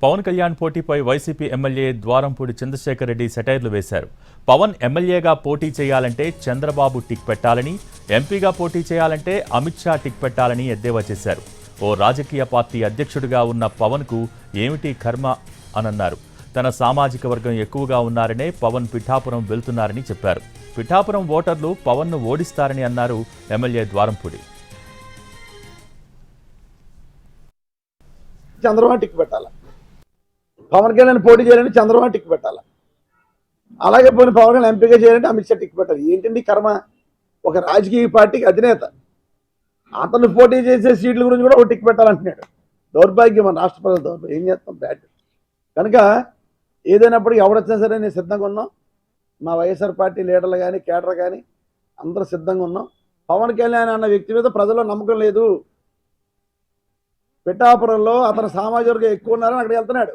Pawan Kalyan పోటీపై YCP MLA Dwarampudi Chandrasekhar Reddy సెటైర్లు వేశారు. పవన్ ఎమ్మెల్యేగా పోటీ చేయాలంటే చంద్రబాబు టిక్ పెట్టాలని, ఎంపీగా పోటీ చేయాలంటే అమిత్ షా టిక్ పెట్టాలని ఎద్దేవా చేశారు. ఓ రాజకీయ పార్టీ అధ్యక్షుడిగా ఉన్న పవన్కు ఏమిటి కర్మ అనన్నారు. తన సామాజిక వర్గం ఎక్కువగా ఉన్నారనే పవన్ పిఠాపురం వెళ్తున్నారని చెప్పారు. పిఠాపురం ఓటర్లు పవన్ను ఓడిస్తారని అన్నారు ఎమ్మెల్యే ద్వారంపూడి. చంద్రబాబు టిక్ పెట్టాలి, పవన్ కళ్యాణ్ పోటీ చేయాలంటే చంద్రబాబు టిక్ పెట్టాలి, అలాగే పోనీ పవన్ కళ్యాణ్ ఎంపీగా చేయాలంటే అమిత్ షా టిక్ పెట్టాలి. ఏంటండి కర్మ? ఒక రాజకీయ పార్టీకి అధినేత అతను పోటీ చేసే సీట్ల గురించి కూడా ఒక టిక్ పెట్టాలంటున్నాడు. దౌర్భాగ్యం, మన రాష్ట్ర ప్రజల దౌర్భాగ్యం. ఏం చేస్తాం? బ్యాడ్. కనుక ఏదైనప్పటికీ ఎవడొచ్చినా సరే నేను సిద్ధంగా ఉన్నాం. మా వైఎస్ఆర్ పార్టీ లీడర్లు కానీ కేడర్ కానీ అందరూ సిద్ధంగా ఉన్నాం. పవన్ కళ్యాణ్ అన్న వ్యక్తి మీద ప్రజల్లో నమ్మకం లేదు. పిఠాపురంలో అతని సామాజిక వర్గం ఎక్కువ ఉన్నారని అక్కడికి వెళ్తున్నాడు.